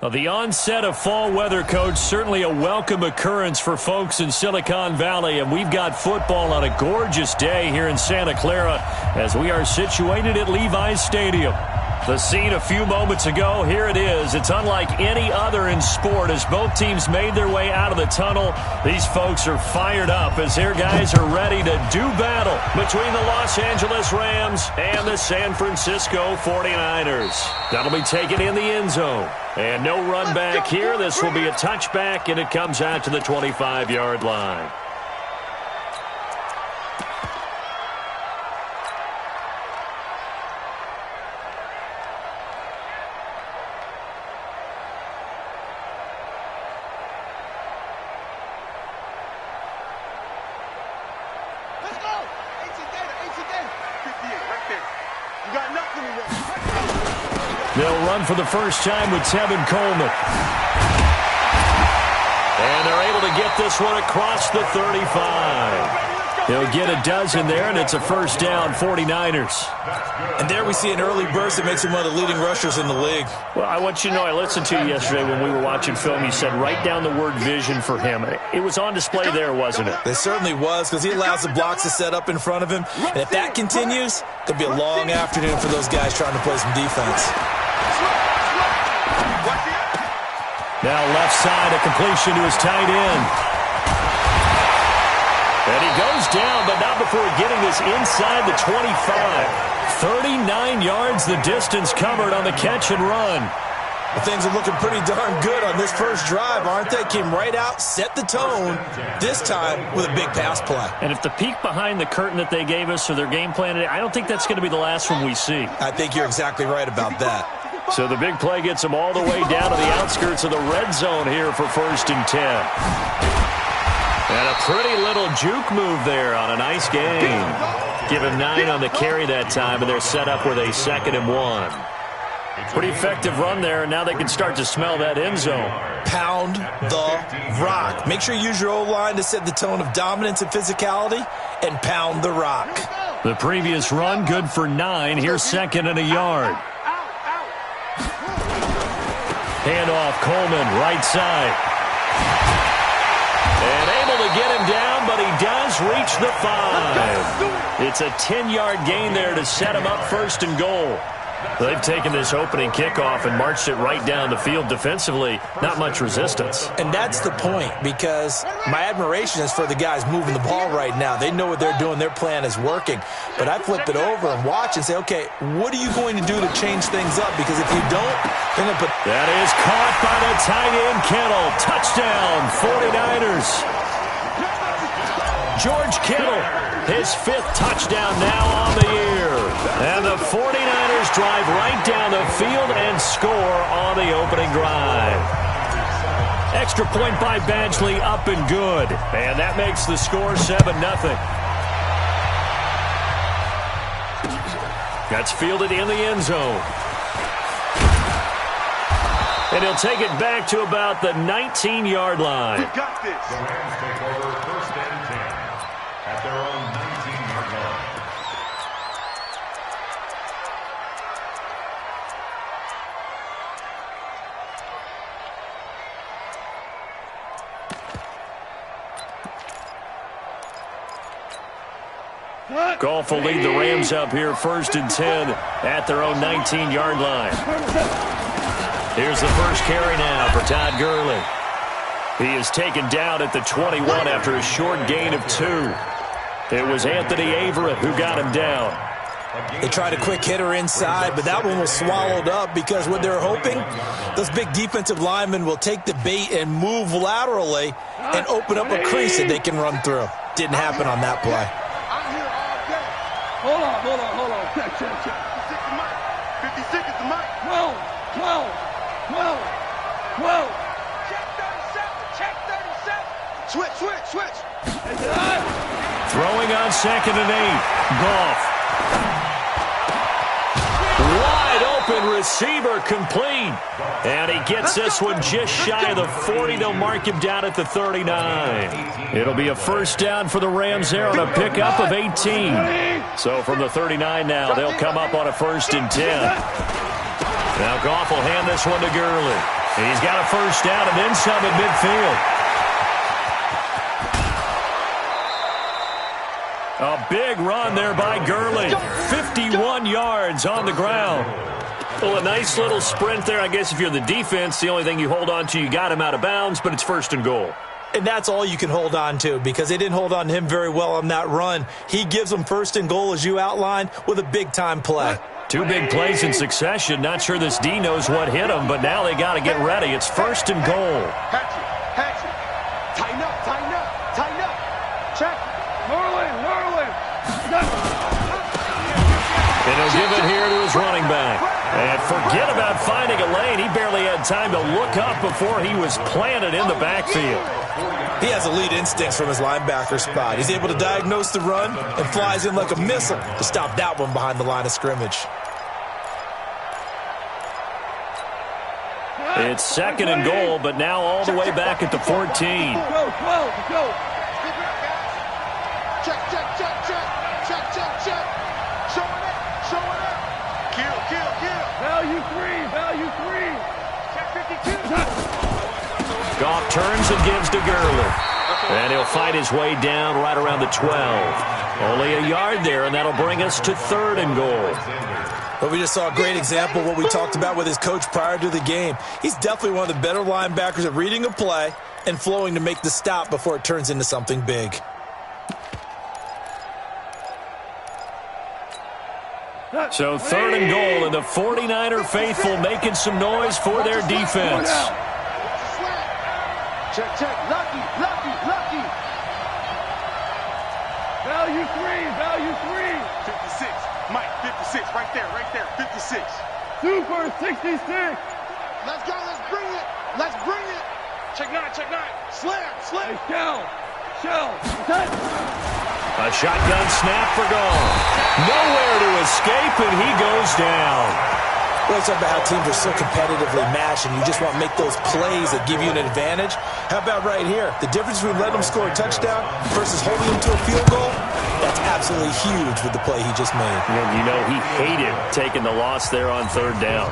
Well, the onset of fall weather, Coach, certainly a welcome occurrence for folks in Silicon Valley, and we've got football on a gorgeous day here in Santa Clara as we are situated at Levi's Stadium. The scene a few moments ago, here it is. It's unlike any other in sport as both teams made their way out of the tunnel. These folks are fired up as their guys are ready to do battle between the Los Angeles Rams and the San Francisco 49ers. That'll be taken in the end zone. And no run back here. This will be a touchback, and it comes out to the 25-yard line. They'll run for the first time with Tevin Coleman. And they're able to get this one across the 35. They'll get a dozen there, and it's a first down, 49ers. And there we see an early burst that makes him one of the leading rushers in the league. Well, I want you to know, I listened to you yesterday when we were watching film. You said write down the word vision for him. It was on display there, wasn't it? It certainly was, because he allows the blocks to set up in front of him. And if that continues, it could be a long afternoon for those guys trying to play some defense. Now left side, a completion to his tight end. And he goes down, but not before getting this inside the 25. 39 yards the distance covered on the catch and run. Well, things are looking pretty darn good on this first drive, aren't they? Came right out, set the tone, this time with a big pass play. And if the peek behind the curtain that they gave us or their game plan, I don't think that's going to be the last one we see. I think you're exactly right about that. So the big play gets them all the way down to the outskirts of the red zone here for 1st and 10. And a pretty little juke move there on a nice game. Give him 9 on the carry that time, and they're set up with a 2nd and 1. Pretty effective run there, and now they can start to smell that end zone. Pound the rock. Make sure you use your O-line to set the tone of dominance and physicality, and pound the rock. The previous run, good for 9. Here's 2nd and a yard. Handoff, Coleman, right side. And able to get him down, but he does reach the 5. It's a 10-yard gain there to set him up 1st and goal. They've taken this opening kickoff and marched it right down the field defensively. Not much resistance. And that's the point, because my admiration is for the guys moving the ball right now. They know what they're doing. Their plan is working. But I flip it over and watch and say, okay, what are you going to do to change things up? Because if you don't, they're going to put... That is caught by the tight end, Kittle. Touchdown, 49ers. George Kittle, his 5th touchdown now on the year. And the 49ers drive right down the field and score on the opening drive. Extra point by Badgley, up and good. And that makes the score 7-0. That's fielded in the end zone. And he'll take it back to about the 19-yard line. We got this. The Rams take over 1st and 10 at their own 19-yard line. Goff will lead the Rams up here 1st and 10 at their own 19-yard line. Here's the first carry now for Todd Gurley. He is taken down at the 21 after a short gain of 2. It was Anthony Averett who got him down. They tried a quick hitter inside, but that one was swallowed up because what they're hoping, those big defensive linemen will take the bait and move laterally and open up a crease that they can run through. Didn't happen on that play. Hold on. Check. 56 is the mic. 12. Check 37. Switch. Throwing on 2nd and 8. Goff. Wide open receiver, complete. And he gets this one just shy of the 40. They'll mark him down at the 39. It'll be a first down for the Rams there on a pickup of 18. So from the 39 now, they'll come up on a 1st and 10. Now Goff will hand this one to Gurley. He's got a first down and then some at midfield. A big run there by Gurley. 51 yards on the ground. Well, a nice little sprint there. I guess if you're the defense, the only thing you hold on to, you got him out of bounds, but it's 1st and goal. And that's all you can hold on to because they didn't hold on to him very well on that run. He gives them 1st and goal, as you outlined, with a big-time play. 2 big plays in succession. Not sure this D knows what hit him, but now they got to get ready. It's 1st and goal. Hatch it. Tighten up, tighten up, tighten up. Check. Whirling. And he'll give it here to his running back. And forget about finding a lane. He barely had time to look up before he was planted in the backfield. He has elite instincts from his linebacker spot. He's able to diagnose the run and flies in like a missile to stop that one behind the line of scrimmage. It's 2nd and goal, but now all the way back at the 14. Go. Check. Showing it. Kill. Value three. Check 52. Goff turns and gives to Gurley. And he'll fight his way down right around the 12. Only a yard there, and that'll bring us to 3rd and goal. But we just saw a great example of what we talked about with his coach prior to the game. He's definitely one of the better linebackers at reading a play and flowing to make the stop before it turns into something big. So 3rd and goal, and the 49er faithful making some noise for their defense. Check. Lucky. Value three. 56. Mike, 56. Right there. 56. Super 66. Let's go. Let's bring it. Check 9. Slam. Shell. A shotgun snap for Goff. Nowhere to escape, and he goes down. Well, it's about how teams are so competitively matched, and you just want to make those plays that give you an advantage. How about right here? The difference between letting them score a touchdown versus holding them to a field goal, that's absolutely huge with the play he just made. And you know he hated taking the loss there on 3rd down.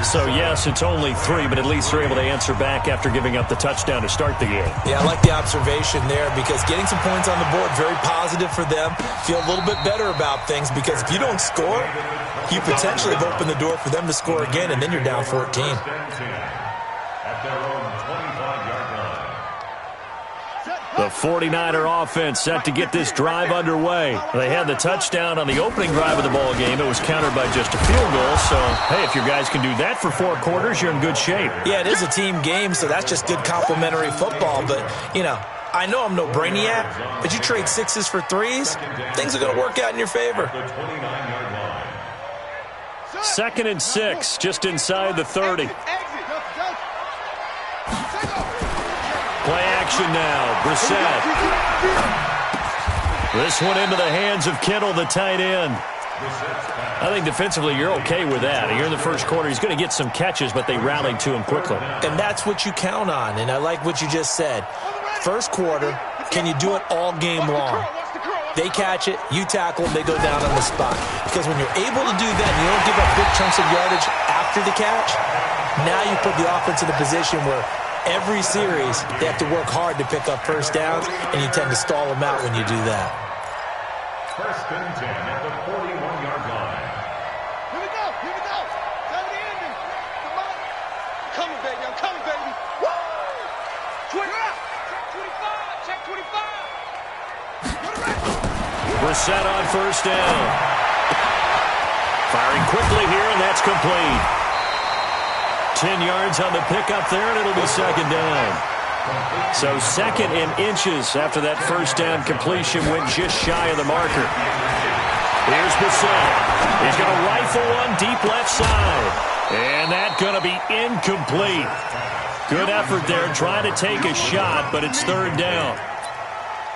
So, yes, it's only 3, but at least they're able to answer back after giving up the touchdown to start the game. Yeah, I like the observation there because getting some points on the board, very positive for them. Feel a little bit better about things because if you don't score, you potentially have opened the door for them to score again, and then you're down 14. At their own 25-yard line. The 49er offense set to get this drive underway. They had the touchdown on the opening drive of the ball game. It was countered by just a field goal. So, hey, if your guys can do that for 4 quarters, you're in good shape. Yeah, it is a team game, so that's just good complementary football. But, you know, I know I'm no brainiac, but you trade 6s for 3s, things are going to work out in your favor. 2nd and 6, just inside the 30. Play action now. Brissett. This one into the hands of Kittle, the tight end. I think defensively you're okay with that. Here in the 1st quarter, he's going to get some catches, but they rallied to him quickly. And that's what you count on, and I like what you just said. 1st quarter, can you do it all game long? They catch it, you tackle them, they go down on the spot. Because when you're able to do that and you don't give up big chunks of yardage after the catch, now you put the offense in a position where every series, they have to work hard to pick up 1st downs, and you tend to stall them out when you do that. 1st and 10 at the 41-yard line. Here we go. Time to end it. Come on. I'm coming, baby. Woo! 20. Check 25. Brissett on 1st down. Firing quickly here, and that's complete. 10 yards on the pickup there, and it'll be 2nd down. So 2nd and inches after that 1st down completion went just shy of the marker. Here's Brissett. He's going to rifle one deep left side. And that's going to be incomplete. Good effort there trying to take a shot, but it's 3rd down.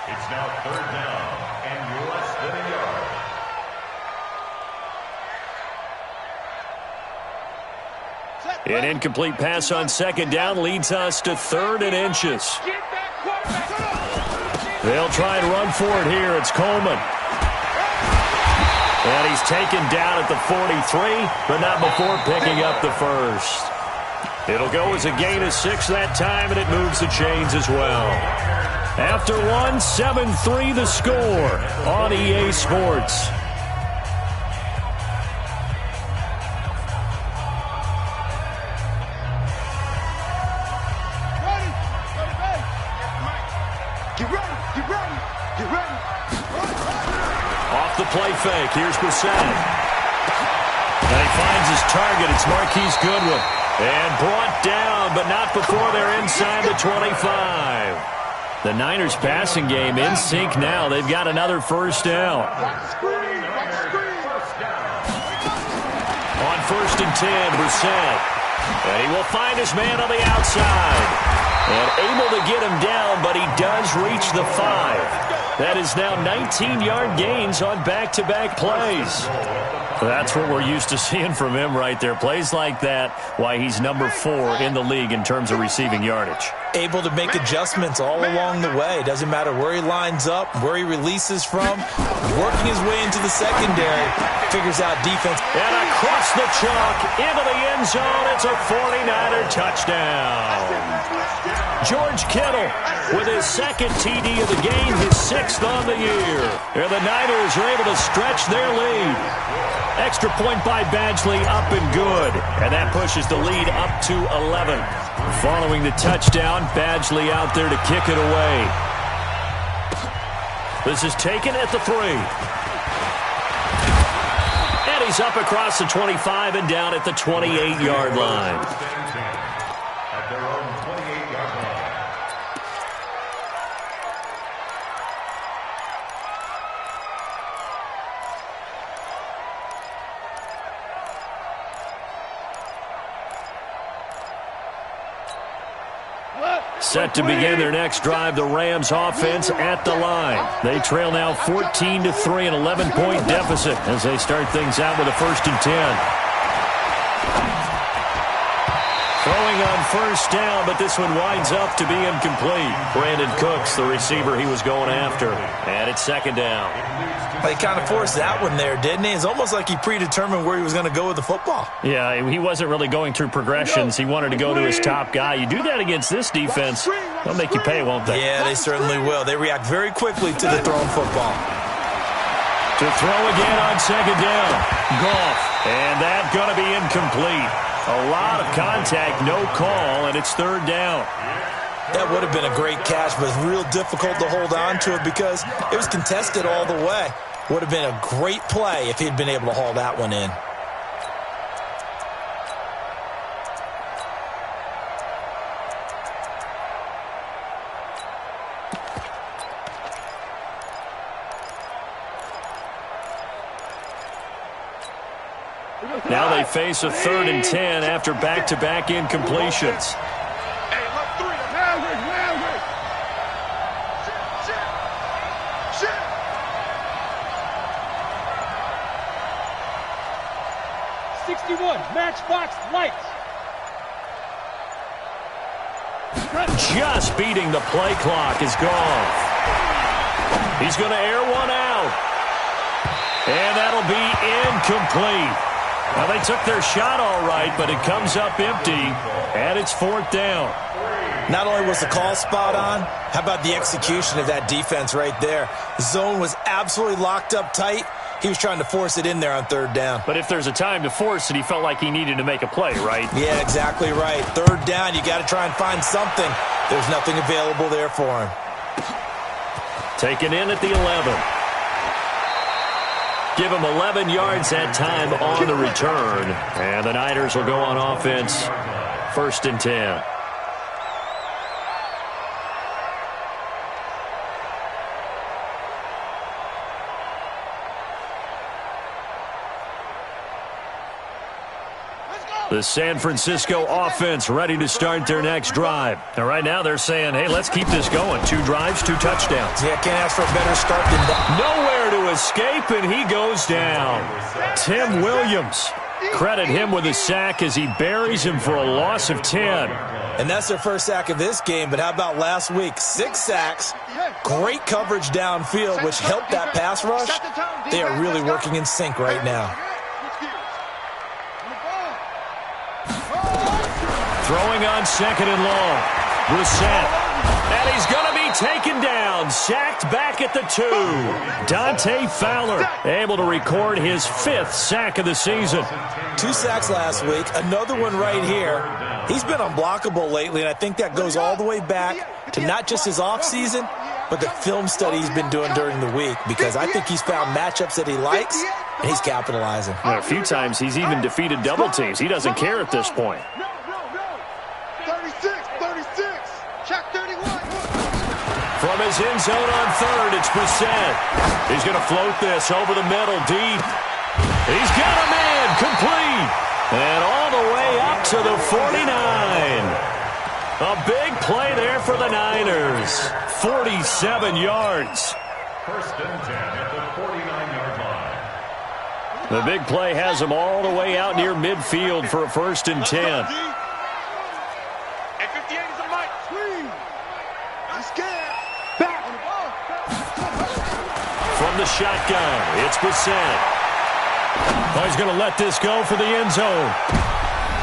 It's now 3rd down and less than a yard. An incomplete pass on 2nd down leads us to 3rd and inches. They'll try and run for it here. It's Coleman. And he's taken down at the 43, but not before picking up the 1st. It'll go as a gain of 6 that time, and it moves the chains as well. After one, 7-3 the score on EA Sports. Off the play fake, here's Brissett. And he finds his target, it's Marquise Goodwin. And brought down, but not before they're inside the 25. The Niners passing game in sync now. They've got another first down. On 1st and 10, Brissett. And he will find his man on the outside. And able to get him down, but he does reach the 5. That is now 19-yard gains on back-to-back plays. That's what we're used to seeing from him right there. Plays like that, why he's number 4 in the league in terms of receiving yardage. Able to make adjustments all along the way. Doesn't matter where he lines up, where he releases from. Working his way into the secondary. Figures out defense. And across the chalk, into the end zone. It's a 49er touchdown. George Kittle with his 2nd TD of the game, his 6th on the year. And the Niners are able to stretch their lead. Extra point by Badgley, up and good. And that pushes the lead up to 11. Following the touchdown, Badgley out there to kick it away. This is taken at the 3. And he's up across the 25 and down at the 28-yard line. At their own 28-yard line. Set to begin their next drive, the Rams offense at the line. They trail now 14-3, an 11-point deficit as they start things out with a 1st and 10. Throwing on 1st down, but this one winds up to be incomplete. Brandon Cooks, the receiver he was going after. And it's 2nd down. He kind of forced that one there, didn't he? It's almost like he predetermined where he was going to go with the football. Yeah, he wasn't really going through progressions. He wanted to go to his top guy. You do that against this defense, they'll make you pay, won't they? Yeah, they certainly will. They react very quickly to the thrown football. To throw again on 2nd down. Goff. And that's going to be incomplete. A lot of contact, no call, and it's 3rd down. That would have been a great catch, but it's real difficult to hold on to it because it was contested all the way. Would have been a great play if he'd been able to haul that one in. Now they face a 3rd and 10 after back-to-back incompletions. Hey, look, 3. Maverick. Shit. 61, matchbox lights. Just beating the play clock is gone. He's going to air one out. And that'll be incomplete. Now, they took their shot all right, but it comes up empty, and it's 4th down. Not only was the call spot on, how about the execution of that defense right there? The zone was absolutely locked up tight. He was trying to force it in there on 3rd down. But if there's a time to force it, he felt like he needed to make a play, right? Yeah, exactly right. 3rd down, you got to try and find something. There's nothing available there for him. Taken in at the 11. Give him 11 yards that time on the return. And the Niners will go on offense, 1st and 10. The San Francisco offense ready to start their next drive. And right now they're saying, hey, let's keep this going. 2 drives, 2 touchdowns. Yeah, can't ask for a better start than that. Nowhere to escape, and he goes down. Tim Williams. Credit him with a sack as he buries him for a loss of 10. And that's their first sack of this game, but how about last week? 6 sacks, great coverage downfield, which helped that pass rush. They are really working in sync right now. Throwing on 2nd and long. Brissett. And he's going to be taken down. Sacked back at the 2. Dante Fowler able to record his 5th sack of the season. 2 sacks last week. Another one right here. He's been unblockable lately, and I think that goes all the way back to not just his offseason, but the film study he's been doing during the week, because I think he's found matchups that he likes, and he's capitalizing. A few times he's even defeated double teams. He doesn't care at this point. 36. Check 31. From his end zone on 3rd, it's Brissett. He's going to float this over the middle, deep. He's got a man, complete. And all the way up to the 49. A big play there for the Niners. 47 yards. 1st and 10 at the 49-yard line. The big play has him all the way out near midfield for a 1st and 10. And 58 is a mic. I'm scared. Back on the ball. From the shotgun, it's Brissett. Oh, he's going to let this go for the end zone.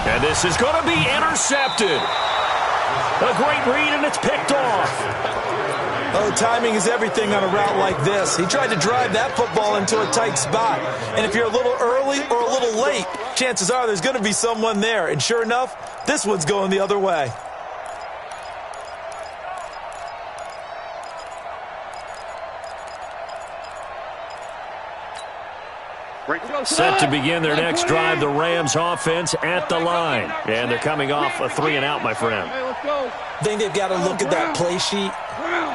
And this is going to be intercepted. A great read, and it's picked off. Oh, timing is everything on a route like this. He tried to drive that football into a tight spot. And if you're a little early or a little late, chances are there's going to be someone there. And sure enough, this one's going the other way. Set to begin their next drive, the Rams offense at the line. And they're coming off a 3-and-out, my friend. I think they've got to look at that play sheet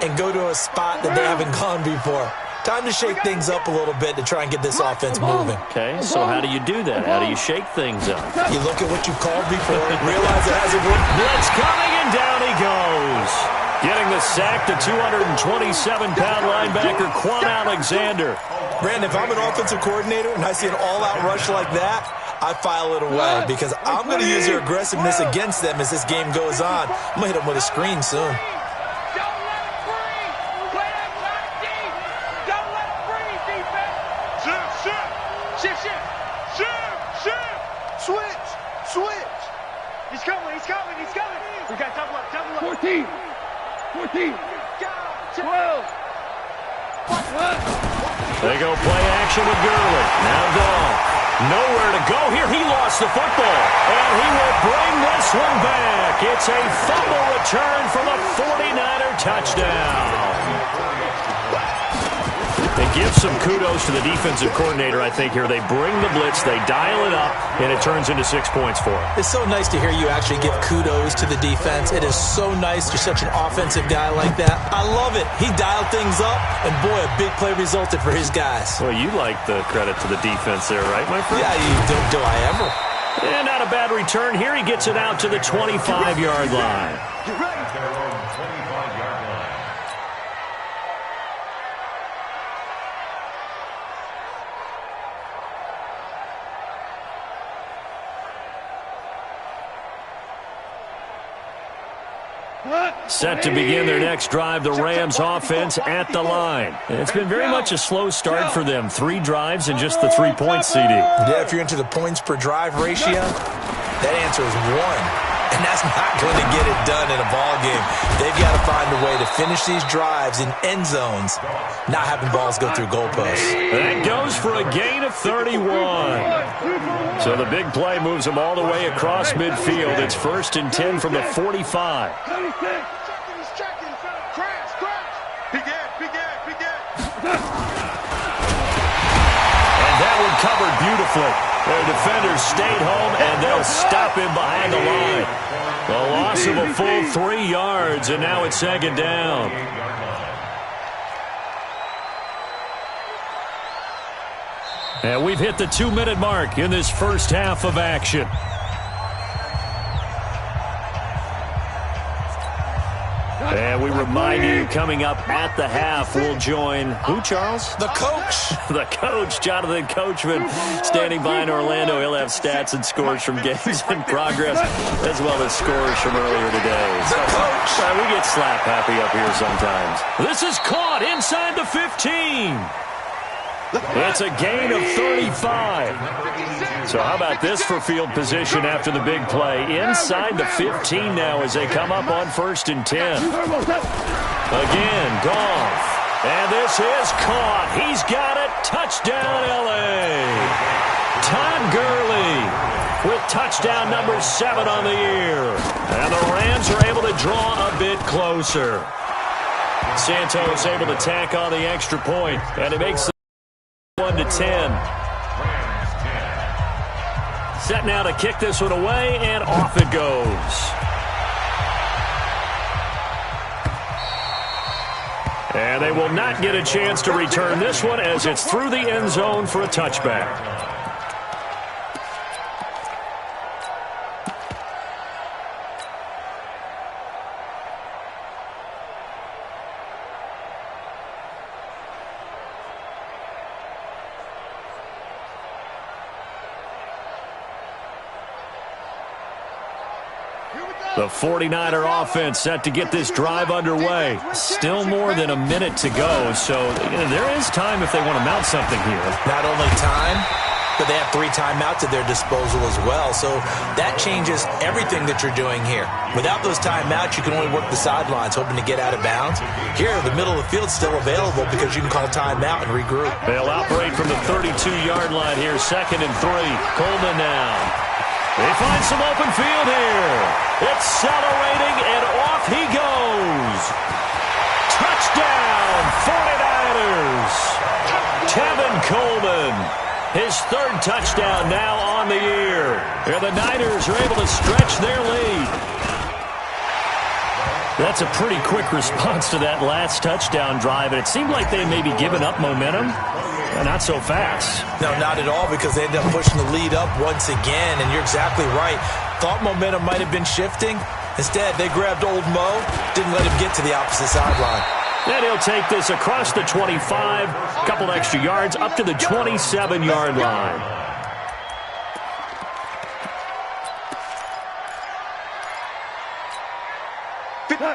and go to a spot that they haven't gone before. Time to shake things up a little bit to try and get this offense moving. Okay, so how do you do that? How do you shake things up? You look at what you called before, realize it hasn't worked. Blitz coming, and down he goes. Getting the sack, the 227-pound linebacker, Quan Alexander. Brandon, if I'm an offensive coordinator and I see an all-out rush like that, I file it away because I'm going to use their aggressiveness against them as this game goes on. I'm going to hit them with a screen soon. Don't let it breathe. Play that shot deep. Don't let it breathe, defense. Shift. Switch. He's coming. We got double up. 14. 12. They go play action with Gurley. Now gone. Nowhere to go here. He lost the football. And he will bring this one back. It's a fumble return from a 49er touchdown. They give some kudos to the defensive coordinator, I think, here. They bring the blitz, they dial it up, and it turns into 6 points for him. It's so nice to hear you actually give kudos to the defense. It is so nice you're such an offensive guy like that. I love it. He dialed things up, and boy, a big play resulted for his guys. Well, you like the credit to the defense there, right, my friend? Yeah, you do I ever. And not a bad return here. He gets it out to the 25-yard line. At their own 25-yard line. Set to begin their next drive, the Rams offense at the line. It's been very much a slow start for them. 3 drives and just the 3 points, CD. Yeah, if you're into the points per drive ratio, that answer is 1. And that's not going to get it done in a ball game. They've got to find a way to finish these drives in end zones, not having balls go through goalposts. That goes for a gain of 31. So the big play moves them all the way across midfield. It's 1st and 10 from the 45. He's checking. Crash. Big Ed. And that one covered beautifully. Their defenders stayed home, and they'll stop him behind the line. A loss of a full 3 yards, and now it's 2nd down. And we've hit the 2-minute mark in this first half of action. And we remind you, coming up at the half, we'll join who, Charles? The coach. The coach, Jonathan Coachman, standing by in Orlando. He'll have stats and scores from games in progress, as well as scores from earlier today. The coach. We get slap happy up here sometimes. This is caught inside the 15. It's a gain of 35. So how about this for field position after the big play? Inside the 15 now as they come up on 1st and 10. Again, Goff. And this is caught. He's got it. Touchdown, L.A. Todd Gurley with touchdown number 7 on the year. And the Rams are able to draw a bit closer. Santos able to tack on the extra point, and it makes it 1-10. Set now to kick this one away, and off it goes. And they will not get a chance to return this one as it's through the end zone for a touchback. The 49er offense set to get this drive underway. Still more than a minute to go, so there is time if they want to mount something here. Not only time, but they have 3 timeouts at their disposal as well, so that changes everything that you're doing here. Without those timeouts, you can only work the sidelines, hoping to get out of bounds. Here, the middle of the field's still available because you can call timeout and regroup. They'll operate from the 32-yard line here, 2nd and 3. Coleman now. They find some open field here. Accelerating, and off he goes. Touchdown, 49ers. Tevin Coleman, his 3rd touchdown now on the year. And the Niners are able to stretch their lead. That's a pretty quick response to that last touchdown drive, and it seemed like they may be giving up momentum. Not so fast. No, not at all, because they ended up pushing the lead up once again, and you're exactly right. Thought momentum might have been shifting. Instead, they grabbed old Mo, didn't let him get to the opposite sideline. And he'll take this across the 25, a couple extra yards, up to the 27-yard line.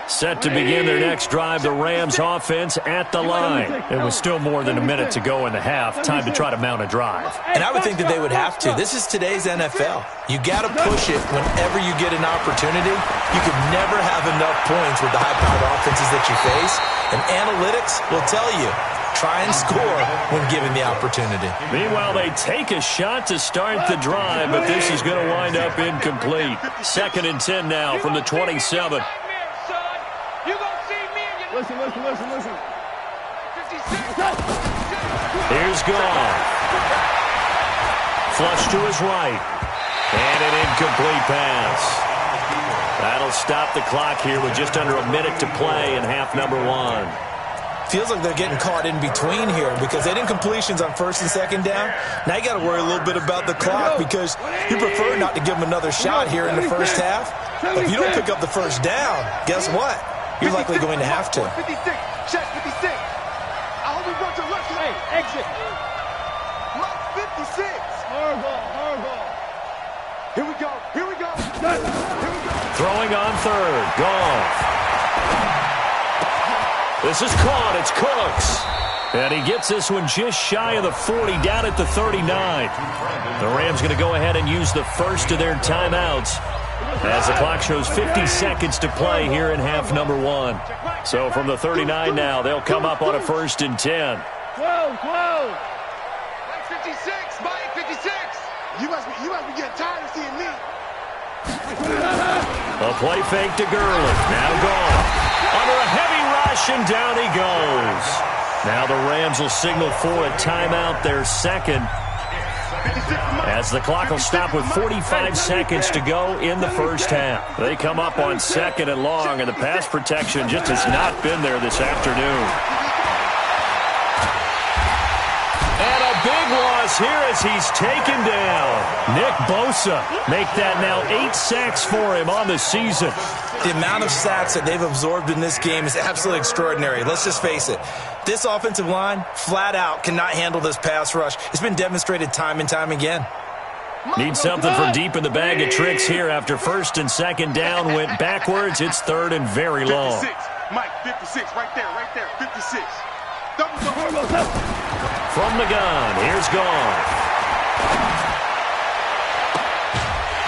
Set to begin their next drive, the Rams offense at the line. It was still more than a minute to go in the half. Time to try to mount a drive. And I would think that they would have to. This is today's NFL. You got to push it whenever you get an opportunity. You can never have enough points with the high-powered offenses that you face. And analytics will tell you, try and score when given the opportunity. Meanwhile, they take a shot to start the drive, but this is going to wind up incomplete. 2nd and 10 now from the 27. Listen. Here's Goff. Flush to his right. And an incomplete pass. That'll stop the clock here with just under a minute to play in half number 1. Feels like they're getting caught in between here because they did incompletions on 1st and 2nd down. Now you got to worry a little bit about the clock because you prefer not to give them another shot here in the first half. But if you don't pick up the 1st down, guess what? You're likely going to have to. 56, check 56. I hope he runs your left lane. Exit. Mark 56. Hard ball. Here we go. Throwing on 3rd. Goff. This is caught. It's Cooks. And he gets this one just shy of the 40, down at the 39. The Rams going to go ahead and use the first of their timeouts as the clock shows 50 seconds to play here in half number 1. So from the 39 now, they'll come up on a 1st and 10. Whoa. Mike 56, Mike 56. You must be getting tired of seeing me. A play fake to Gurley. Now gone. Under a heavy rush, and down he goes. Now the Rams will signal for a timeout, their 2nd. As the clock will stop with 45 seconds to go in the first half. They come up on 2nd and long, and the pass protection just has not been there this afternoon. And a big loss here as he's taken down. Nick Bosa make that now 8 sacks for him on the season. The amount of sacks that they've absorbed in this game is absolutely extraordinary. Let's just face it. This offensive line, flat out, cannot handle this pass rush. It's been demonstrated time and time again. Need something from deep in the bag of tricks here after 1st and 2nd down went backwards. It's 3rd and very long. 56, Mike 56, right there, 56. Double. From the gun, here's Goff.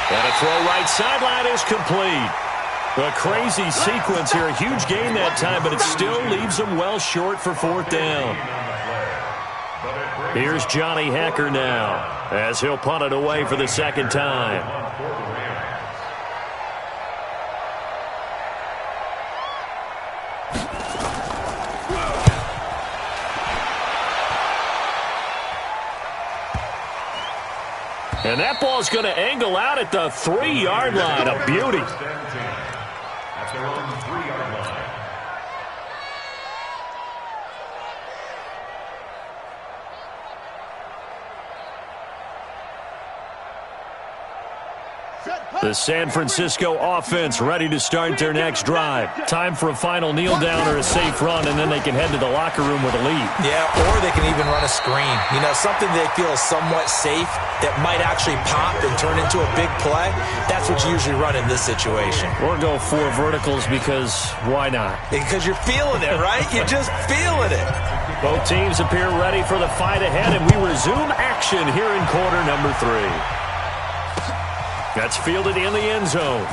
And a throw right sideline is complete. A crazy sequence here. A huge gain that time, but it still leaves them well short for fourth down. Here's Johnny Hacker now as he'll punt it away for the second time. And that ball's going to angle out at the 3-yard line. A beauty. At their own 3-yard line. The San Francisco offense ready to start their next drive. Time for a final kneel down or a safe run, and then they can head to the locker room with a lead. Yeah, or they can even run a screen. You know, something they feel is somewhat safe that might actually pop and turn into a big play. That's what you usually run in this situation. Or go 4 verticals because why not? Because you're feeling it, right? You're just feeling it. Both teams appear ready for the fight ahead, and we resume action here in quarter number 3. That's fielded in the end zone.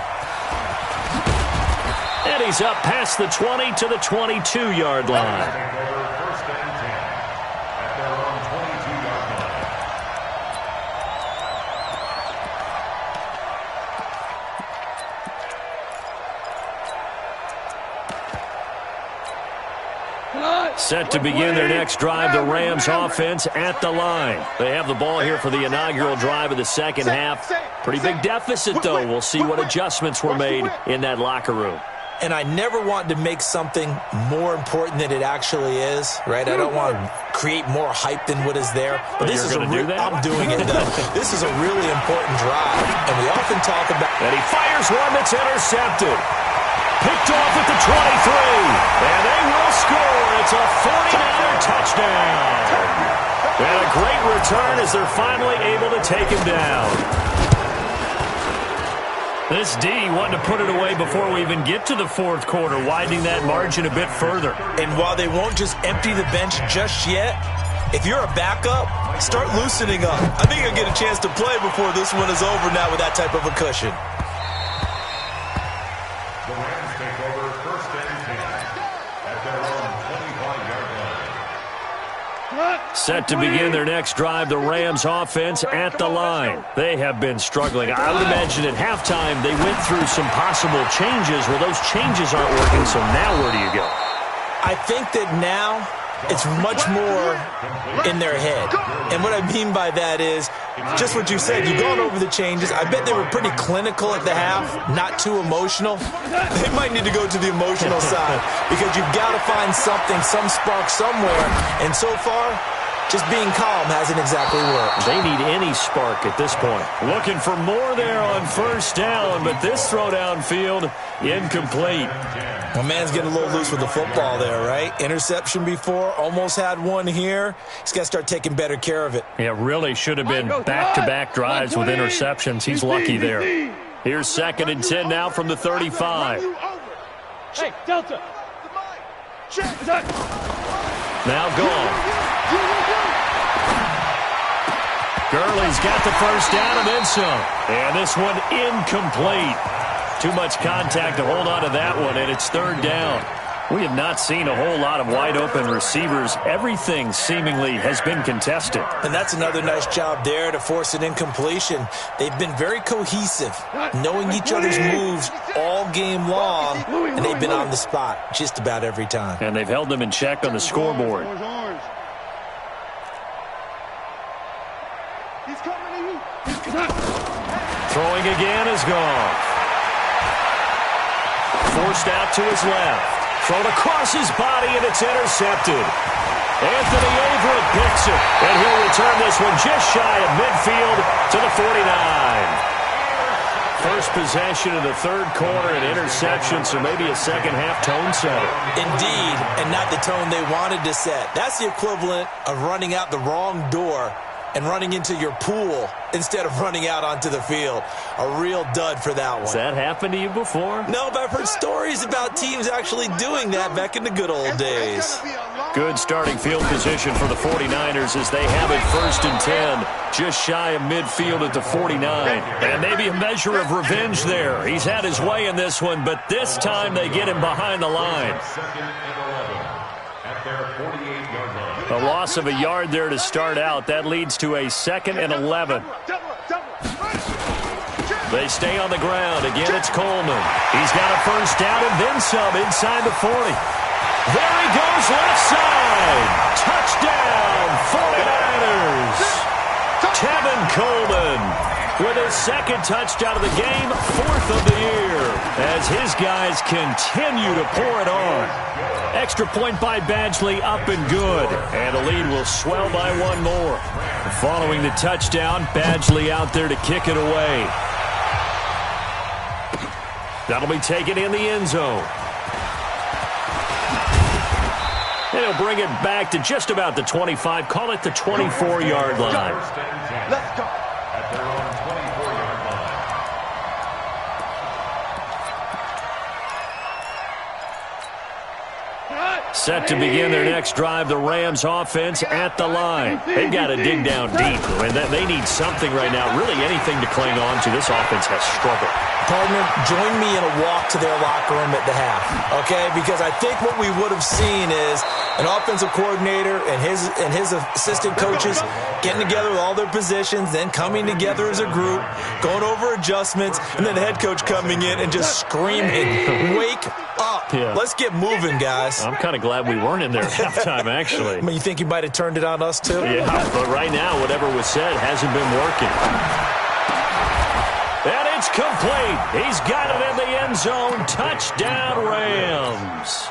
And he's up past the 20 to the 22-yard line. First and 10 at their own 22-yard line. Set to begin their next drive, the Rams offense at the line. They have the ball here for the inaugural drive of the second half. Pretty big deficit, though. We'll see what adjustments were made in that locker room. And I never want to make something more important than it actually is, right? I don't want to create more hype than what is there. But this is I'm doing it, though. This is a really important drive, and we often talk about... And he fires one that's intercepted. Picked off at the 23. And they will score. It's a 49er touchdown. And a great return as they're finally able to take him down. This D wanting to put it away before we even get to the fourth quarter, widening that margin a bit further. And while they won't just empty the bench just yet, if you're a backup, start loosening up. I think you'll get a chance to play before this one is over now with that type of a cushion. The Rams take over first and 10 at their own 25-yard line. Set to begin their next drive, the Rams offense at the line. They have been struggling. I would imagine at halftime they went through some possible changes. Well, those changes aren't working, so now where do you go? I think that now it's much more in their head. And what I mean by that is just what you said. You've gone over the changes. I bet they were pretty clinical at the half, not too emotional. They might need to go to the emotional side because you've got to find something, some spark somewhere. And so far, just being calm hasn't exactly worked. They need any spark at this point. Looking for more there on first down, but this throw downfield incomplete. My man's getting a little loose with the football there, right? Interception before, almost had one here. He's got to start taking better care of it. Yeah, really should have been back-to-back drives with interceptions. He's lucky there. Here's second and 10 now from the 35. Hey, Delta. Now gone. Gurley's got the first down and then some. And this one incomplete. Too much contact to hold on to that one, and it's third down. We have not seen a whole lot of wide-open receivers. Everything seemingly has been contested. And that's another nice job there to force an incompletion. They've been very cohesive, knowing each other's moves all game long, and they've been on the spot just about every time. And they've held them in check on the scoreboard. He's coming to you. Throwing again is gone. Forced out to his left. Thrown across his body, and it's intercepted. Anthony Averett picks it, and he'll return this one just shy of midfield to the 49. First possession of the third quarter, an interception, so maybe a second-half tone setter. Indeed, and not the tone they wanted to set. That's the equivalent of running out the wrong door and running into your pool instead of running out onto the field. A real dud for that one. Has that happened to you before? No, but I've heard stories about teams actually doing that back in the good old days. Good starting field position for the 49ers as they have it 1st and 10, just shy of midfield at the 49. And maybe a measure of revenge there. He's had his way in this one, but this time they get him behind the line. A loss of a yard there to start out. That leads to a 2nd and 11. They stay on the ground. Again, it's Coleman. He's got a 1st down and then some inside the 40. There he goes, left side. Touchdown, 49ers. Tevin Coleman with his 2nd touchdown of the game, 4th of the year, as his guys continue to pour it on. Extra point by Badgley, up and good. And the lead will swell by 1 more. Following the touchdown, Badgley out there to kick it away. That'll be taken in the end zone. And he'll bring it back to just about the 25. Call it the 24-yard line. Let's go. At their own 24-yard line. Set to begin their next drive, the Rams offense at the line. They've got to dig down deep, and they need something right now, really anything to cling on to. This offense has struggled. Partner, join me in a walk to their locker room at the half, okay? Because I think what we would have seen is an offensive coordinator and his assistant coaches getting together with all their positions, then coming together as a group, going over adjustments, and then the head coach coming in and just screaming, wake up. Yeah. Let's get moving, guys. I'm kind of glad we weren't in there at halftime, actually. I mean, you think you might have turned it on us, too? Yeah, but right now, whatever was said hasn't been working. And it's complete. He's got it in the end zone. Touchdown, Rams.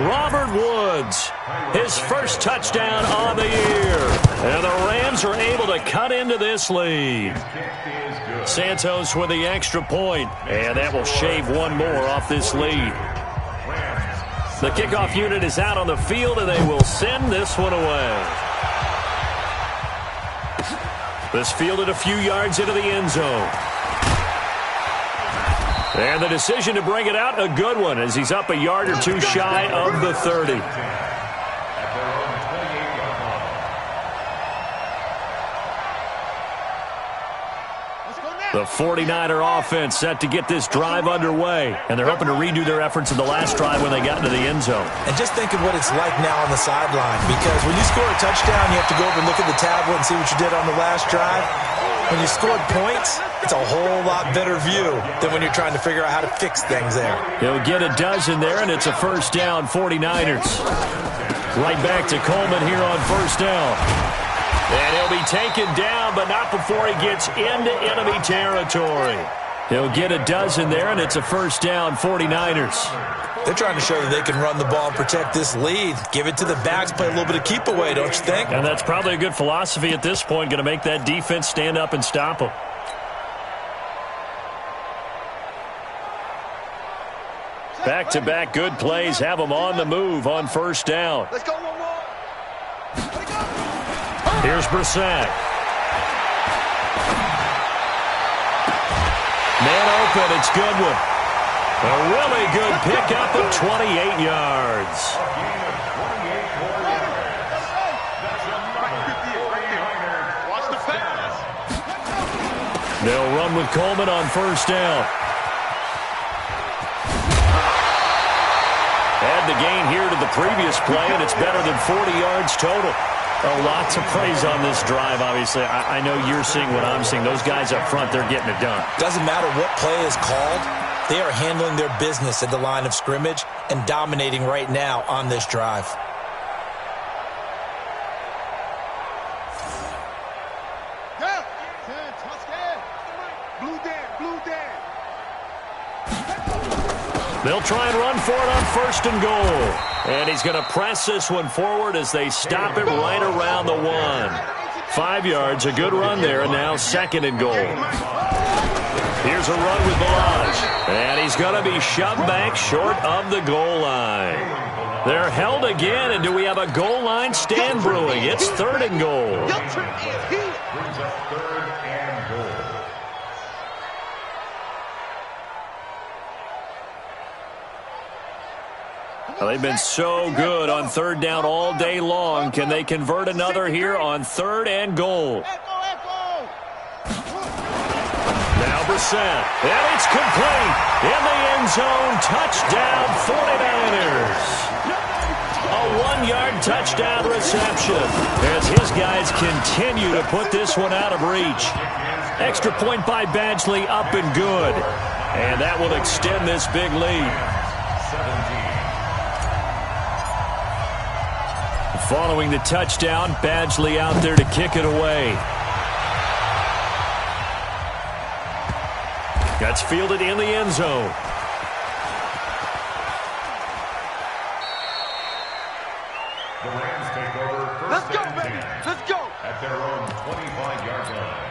Robert Woods, his 1st touchdown on the year. And the Rams are able to cut into this lead. Santos with the extra point, and that will shave 1 more off this lead. The kickoff unit is out on the field, and they will send this one away. This fielded a few yards into the end zone. And the decision to bring it out, a good one, as he's up a yard or 2 shy of the 30. The 49er offense set to get this drive underway. And they're hoping to redo their efforts in the last drive when they got into the end zone. And just think of what it's like now on the sideline. Because when you score a touchdown, you have to go over and look at the tablet and see what you did on the last drive. When you scored points, it's a whole lot better view than when you're trying to figure out how to fix things there. He'll get a dozen there, and it's a 1st down, 49ers. Right back to Coleman here on 1st down. And he'll be taken down, but not before he gets into enemy territory. He'll get a dozen there, and it's a 1st down, 49ers. They're trying to show that they can run the ball and protect this lead. Give it to the backs, play a little bit of keep away, don't you think? And that's probably a good philosophy at this point, going to make that defense stand up and stop them. Back-to-back good plays have them on the move on 1st down. Let's go one more. Here's Brissett. Man open, it's Goodwin. A really good pickup of 28 yards. Watch the pass. They'll run with Coleman on 1st down. Add the gain here to the previous play, and it's better than 40 yards total. A lot to praise on this drive, obviously. I know you're seeing what I'm seeing. Those guys up front, they're getting it done. Doesn't matter what play is called. They are handling their business at the line of scrimmage and dominating right now on this drive. They'll try and run for it on 1st and goal. And he's going to press this one forward as they stop it right around the 1. 5 yards, a good run there, and now 2nd and goal. Here's a run with Balaj. And he's going to be shoved back short of the goal line. They're held again, and do we have a goal line stand brewing? It's 3rd and goal. Well, they've been so good on third down all day long. Can they convert another here on 3rd and goal? Now Brissett, and it's complete. In the end zone, touchdown 49ers. A 1-yard touchdown reception as his guys continue to put this one out of reach. Extra point by Badgley, up and good. And that will extend this big lead. 17. Following the touchdown, Badgley out there to kick it away. That's fielded in the end zone. The Rams take over first. Let's go, and baby. 10 Let's go. at their own 25-yard line.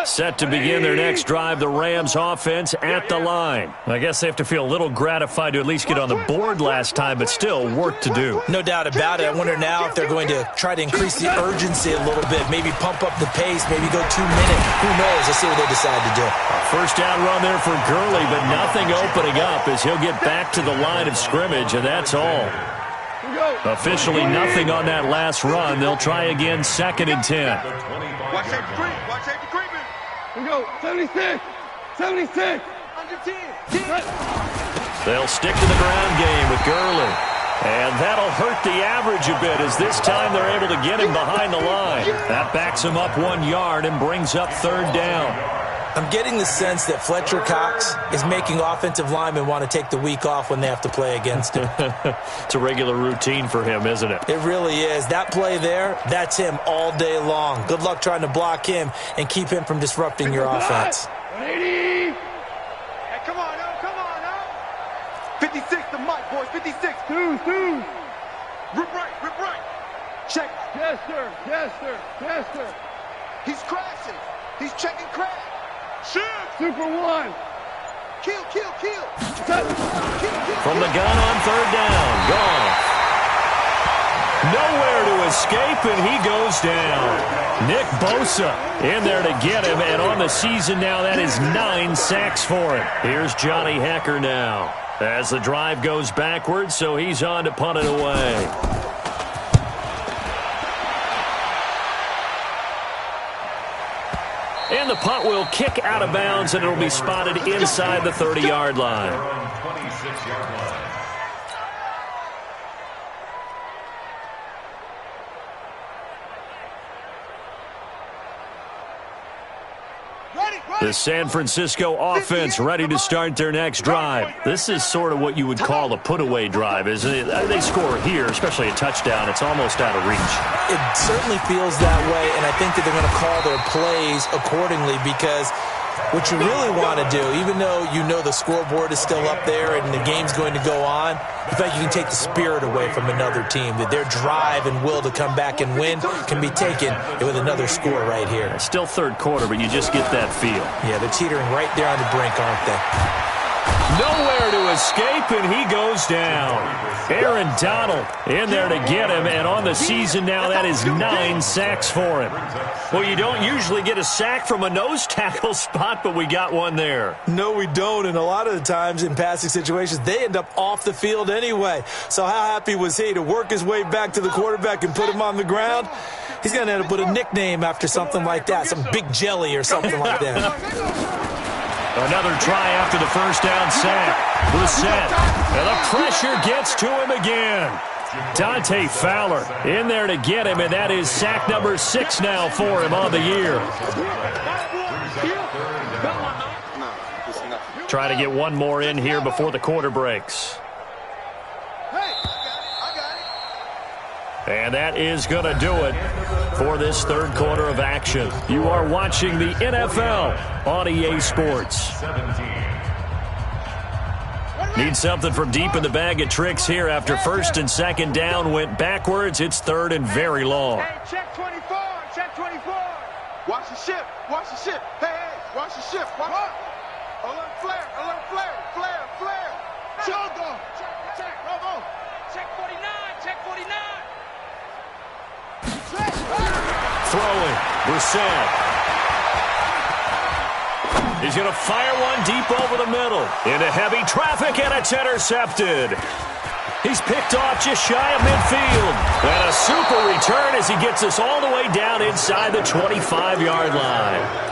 Set to begin their next drive, the Rams offense at the line. I guess they have to feel a little gratified to at least get on the board last time, but still work to do. No doubt about it. I wonder now if they're going to try to increase the urgency a little bit, maybe pump up the pace, maybe go 2 minutes. Who knows? Let's see what they decide to do. First down run there for Gurley, but nothing opening up as he'll get back to the line of scrimmage, and that's all. Officially nothing on that last run. They'll try again, 2nd and 10. Watch safety creep. Watch safety creeping. We go. 76. 76. Under 10. They'll stick to the ground game with Gurley. And that'll hurt the average a bit as this time they're able to get him behind the line. That backs him up 1 yard and brings up 3rd down. I'm getting the sense that Fletcher Cox is making offensive linemen want to take the week off when they have to play against him. It's a regular routine for him, isn't it? It really is. That play there, that's him all day long. Good luck trying to block him and keep him from disrupting your offense. 180. Hey, come on now. Come on now. 56 the mic, boys. 56. Two. Rip right. Check. Yes, sir. Yes, sir. Yes, sir. He's crashing. He's checking crash. Shoot. Super 1. Kill. Set. From the gun on 3rd down. Goff. Nowhere to escape, and he goes down. Nick Bosa in there to get him, and on the season now, that is 9 sacks for him. Here's Johnny Hecker now as the drive goes backwards, so he's on to punt it away. And the punt will kick out of bounds, and it'll be spotted inside the 30-yard line. 26-yard line. The San Francisco offense ready to start their next drive. This is sort of what you would call a put-away drive, isn't it? They score here, especially a touchdown. It's almost out of reach. It certainly feels that way, and I think that they're going to call their plays accordingly because what you really want to do, even though you know the scoreboard is still up there and the game's going to go on, in fact, you can take the spirit away from another team, that their drive and will to come back and win can be taken with another score right here. Still 3rd quarter, but you just get that feel. Yeah, they're teetering right there on the brink, aren't they? Nowhere to escape, and he goes down. Aaron Donald in there to get him, and on the season now, that is 9 sacks for him. Well, you don't usually get a sack from a nose tackle spot, but we got one there. No, we don't, and a lot of the times in passing situations, they end up off the field anyway. So how happy was he to work his way back to the quarterback and put him on the ground? He's going to end up with a nickname after something like that, some Big Jelly or something like that. Another try after the first down sack. Brissett, and the pressure gets to him again. Dante Fowler in there to get him, and that is sack number 6 now for him on the year. Try to get one more in here before the quarter breaks. And that is going to do it for this 3rd quarter of action. You are watching the NFL on EA Sports. Need something from deep in the bag of tricks here after 1st and 2nd down went backwards. It's 3rd and very long. Hey, check 24. Check 24. Watch the ship. Watch the ship. Hey, watch the ship. Watch. Alert flare. Alert flare. Flare. Chogo. Check. Robo. Check 49. Check 49. Throwing. Brissett. He's going to fire one deep over the middle. Into heavy traffic, and it's intercepted. He's picked off just shy of midfield. And a super return as he gets us all the way down inside the 25-yard line.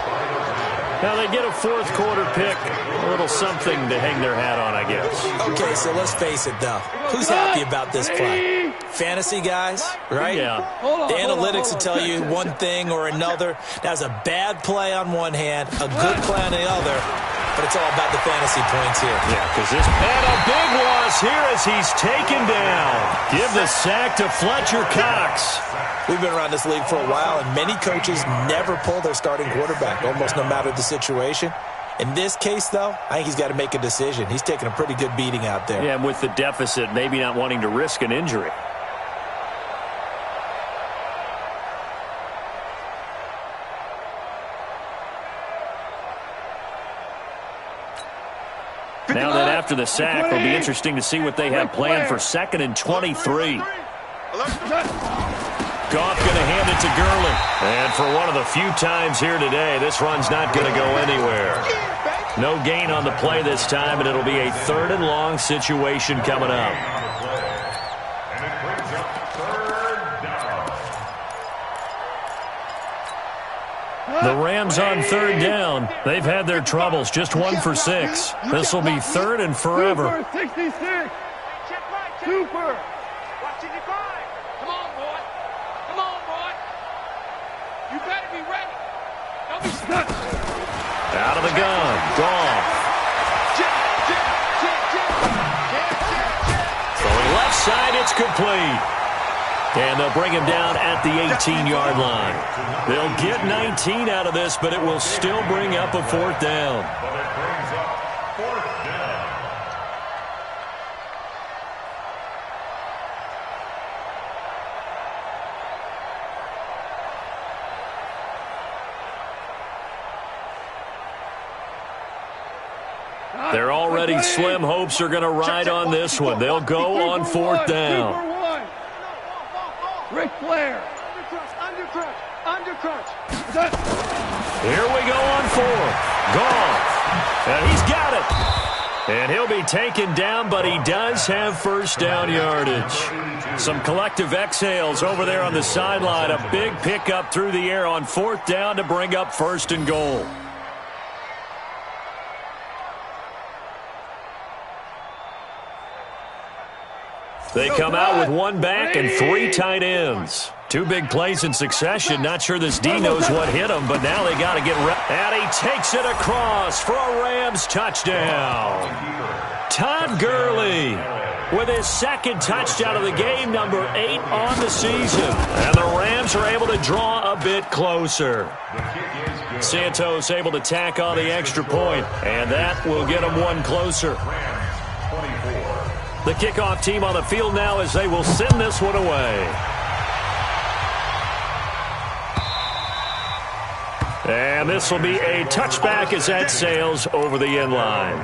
Now they get a fourth quarter pick. A little something to hang their hat on, I guess. Okay, so let's face it, though. Who's happy about this play? Fantasy guys, right? Yeah. The analytics will tell you one thing or another. That's a bad play on one hand, a good play on the other. But it's all about the fantasy points here. Yeah, because this... And a big loss here as he's taken down. Give the sack to Fletcher Cox. We've been around this league for a while, and many coaches never pull their starting quarterback, almost no matter the situation. In this case, though, I think he's got to make a decision. He's taking a pretty good beating out there. Yeah, and with the deficit, maybe not wanting to risk an injury. Now that after the sack, it'll be interesting to see what they have planned for 2nd and 23. Goff going to hand it to Gurley. And for one of the few times here today, this run's not going to go anywhere. No gain on the play this time, and it'll be a 3rd and long situation coming up. And it brings up 3rd down. The Rams on 3rd down. They've had their troubles, just 1 for 6. This will be 3rd and forever. Super 66. Super. Out of the gun, Goff. Throwing left side, it's complete. And they'll bring him down at the 18-yard line. They'll get 19 out of this, but it will still bring up a 4th down. But it brings up 4th down. They're already slim hopes are going to ride on this one. They'll go on 4th down. Ric Flair. Undercrunch. Here we go on 4th. Goff. And he's got it. And he'll be taken down, but he does have 1st down yardage. Some collective exhales over there on the sideline. A big pickup through the air on 4th down to bring up 1st and goal. They come out with 1 back and 3 tight ends. 2 big plays in succession. Not sure this D knows what hit him, but now they got to get ready. And he takes it across for a Rams touchdown. Todd Gurley with his 2nd touchdown of the game, number 8 on the season. And the Rams are able to draw a bit closer. Santos able to tack on the extra point, and that will get them 1 closer. The kickoff team on the field now as they will send this one away. And this will be a touchback as that sails over the end line.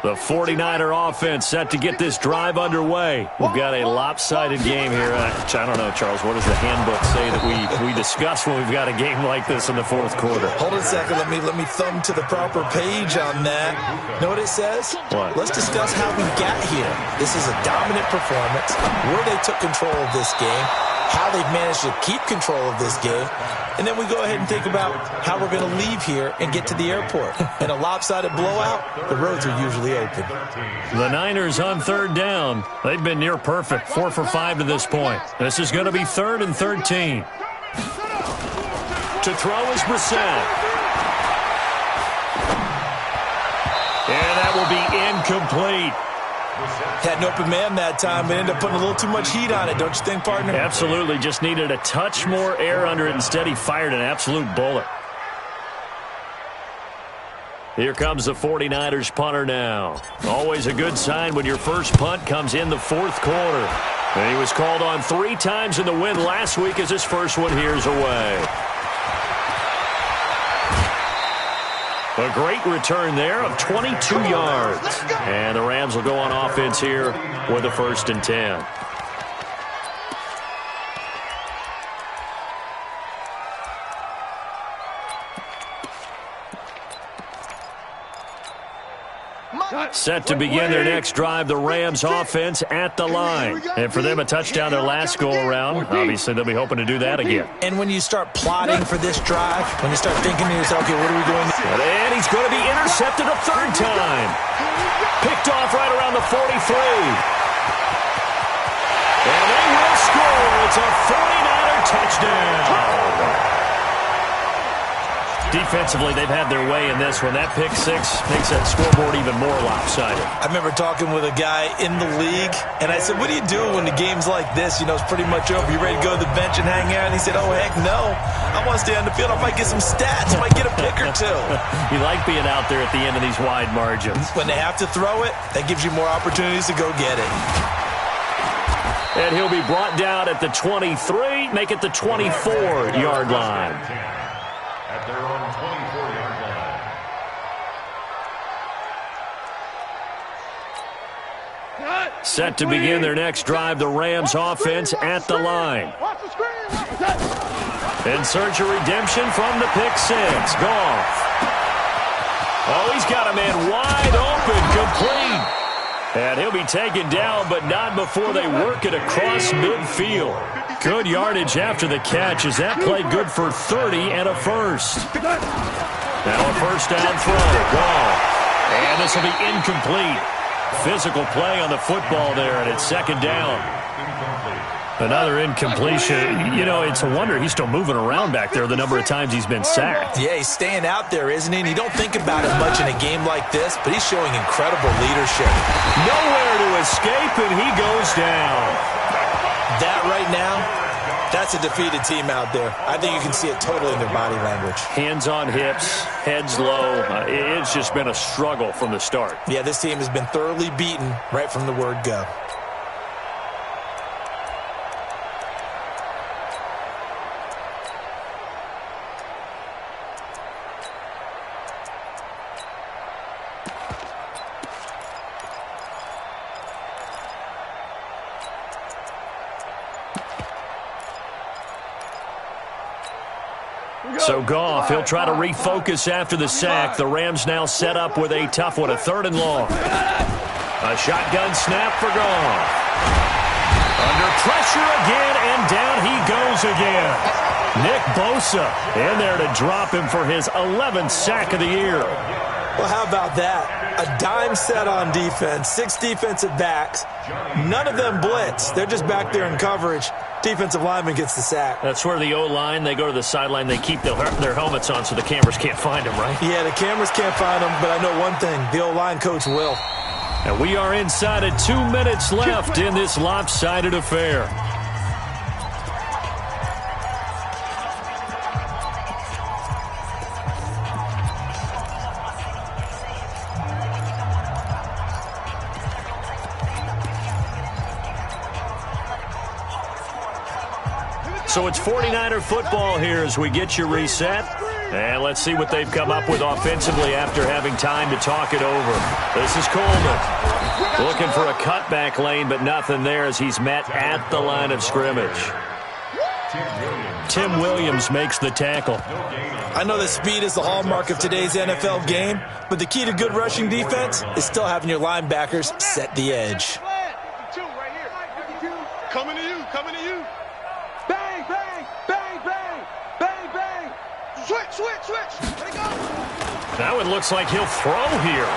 The 49er offense set to get this drive underway. We've got a lopsided game here. I don't know, Charles, what does the handbook say that we discuss when we've got a game like this in the 4th quarter? Hold on a second. Let me thumb to the proper page on that. Know what it says? What? Let's discuss how we got here. This is a dominant performance, where they took control of this game, how they've managed to keep control of this game, and then we go ahead and think about how we're going to leave here and get to the airport. In a lopsided blowout, the roads are usually open. The Niners on 3rd down. They've been near perfect, 4 for 5 to this point. This is going to be 3rd and 13. To throw is Brissett. And that will be incomplete. Had an open man that time, but ended up putting a little too much heat on it, don't you think, partner? Absolutely. Just needed a touch more air under it. Instead, he fired an absolute bullet. Here comes the 49ers punter now. Always a good sign when your first punt comes in the 4th quarter. And he was called on 3 times in the win last week as his first one here's away. A great return there of 22 yards. And the Rams will go on offense here with a 1st and 10. Set to begin their next drive, the Rams offense at the line. And for them, a touchdown their last go-around. Obviously, they'll be hoping to do that again. And when you start plotting for this drive, when you start thinking to yourself, okay, what are we going to do? And he's going to be intercepted a third time. Picked off right around the 43. And they will score. It's a 49er touchdown. Defensively, they've had their way in this one. That pick six makes that scoreboard even more lopsided. I remember talking with a guy in the league, and I said, what do you do when the game's like this? You know, it's pretty much over. You ready to go to the bench and hang out? And he said, oh, heck no. I want to stay on the field. I might get some stats. I might get a pick or two. You like being out there at the end of these wide margins. When they have to throw it, that gives you more opportunities to go get it. And he'll be brought down at the 23, make it the 24-yard line. At their own 24-yard line. Set to begin their next drive, the Rams offense at the line. In search of redemption from the pick six. Goff. Oh, he's got a man wide open, complete. And he'll be taken down, but not before they work it across midfield. Good yardage after the catch as that play good for 30 and a first. Now a first down throw. Goff. And this will be incomplete. Physical play on the football there, and it's second down. Another incompletion. You know, it's a wonder he's still moving around back there the number of times he's been sacked. Yeah, he's staying out there, isn't he? And you don't think about it much in a game like this, but he's showing incredible leadership. Nowhere to escape, and he goes down. That right now, that's a defeated team out there. I think you can see it totally in their body language. Hands on hips, heads low. It's just been a struggle from the start. Yeah, this team has been thoroughly beaten right from the word go. So Goff, he'll try to refocus after the sack. The Rams now set up with a tough one, a third and long. A shotgun snap for Goff. Under pressure again, and down he goes again. Nick Bosa in there to drop him for his 11th sack of the year. Well, how about that? A dime set on defense, 6 defensive backs. None of them blitz. They're just back there in coverage. Defensive lineman gets the sack. That's where the O-line, they go to the sideline, they keep their helmets on so the cameras can't find them, right? Yeah, the cameras can't find them, but I know one thing, the O-line coach will. And we are inside of 2 minutes left in this lopsided affair. So it's 49er football here as we get you reset. And let's see what they've come up with offensively after having time to talk it over. This is Coleman. Looking for a cutback lane, but nothing there as he's met at the line of scrimmage. Tim Williams makes the tackle. I know that speed is the hallmark of today's NFL game, but the key to good rushing defense is still having your linebackers set the edge. Coming to you, coming to you. Bang, bang, bang, bang, bang, bang. Switch, switch, switch. Let it go. That one looks like he'll throw here.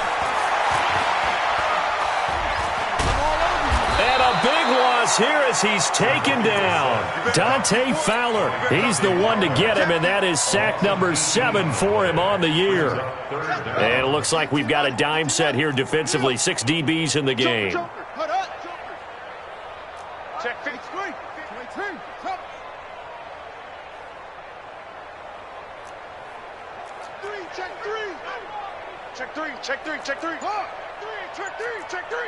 And a big loss here as he's taken down. Dante Fowler, he's the one to get him, and that is sack number 7 for him on the year. And it looks like we've got a dime set here defensively. 6 DBs in the game. Check 53. 23. Check 3. Check 3. Check 3. Check 3. Check 3. Check 3.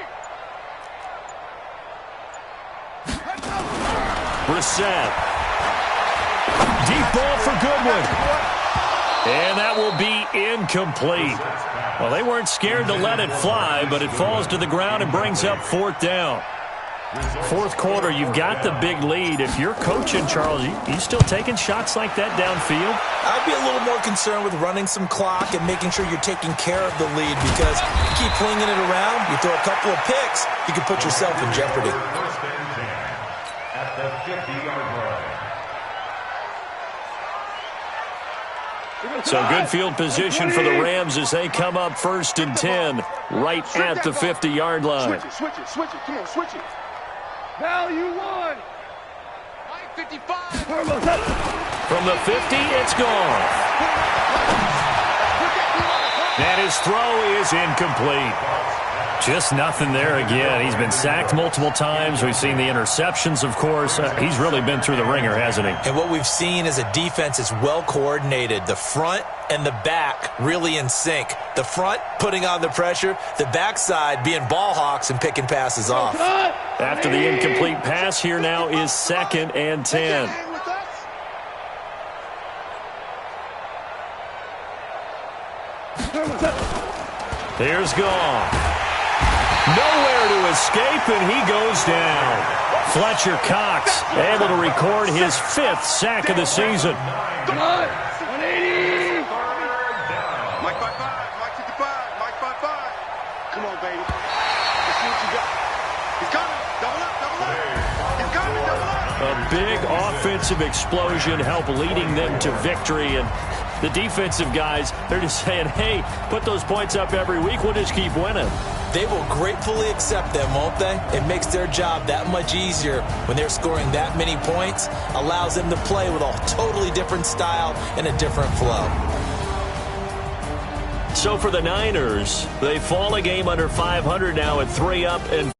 Brissett. Deep ball for Goodwin. And that will be incomplete. Well, they weren't scared to let it fly, but it falls to the ground and brings up 4th down. Fourth quarter, you've got the big lead. If you're coaching, Charles, you still taking shots like that downfield? I'd be a little more concerned with running some clock and making sure you're taking care of the lead, because you keep flinging it around, you throw a couple of picks, you can put yourself in jeopardy. First and 10 at the 50-yard line. So good field position for the Rams as they come up first and 10 right at the 50-yard line. Switch it. Come on, switch it. Value one. 55. From the 50, it's gone. And his throw is incomplete. Just nothing there again. He's been sacked multiple times. We've seen the interceptions, of course. He's really been through the ringer, hasn't he? And what we've seen is a defense is well coordinated. The front and the back really in sync. The front putting on the pressure, the backside being ball hawks and picking passes off. After the incomplete pass, here now is 2nd and 10. Here's Gone. Nowhere to escape, and he goes down. Fletcher Cox able to record his 5th sack of the season. 180. Mike 55, Mike 55, Mike 55. Come on, baby. Let's see what you got. He's coming. Double up. He's coming, double up. A big offensive explosion helped leading them to victory, and the defensive guys, they're just saying, hey, put those points up every week. We'll just keep winning. They will gratefully accept them, won't they? It makes their job that much easier when they're scoring that many points. Allows them to play with a totally different style and a different flow. So for the Niners, they fall a game under 500 now at 3 up and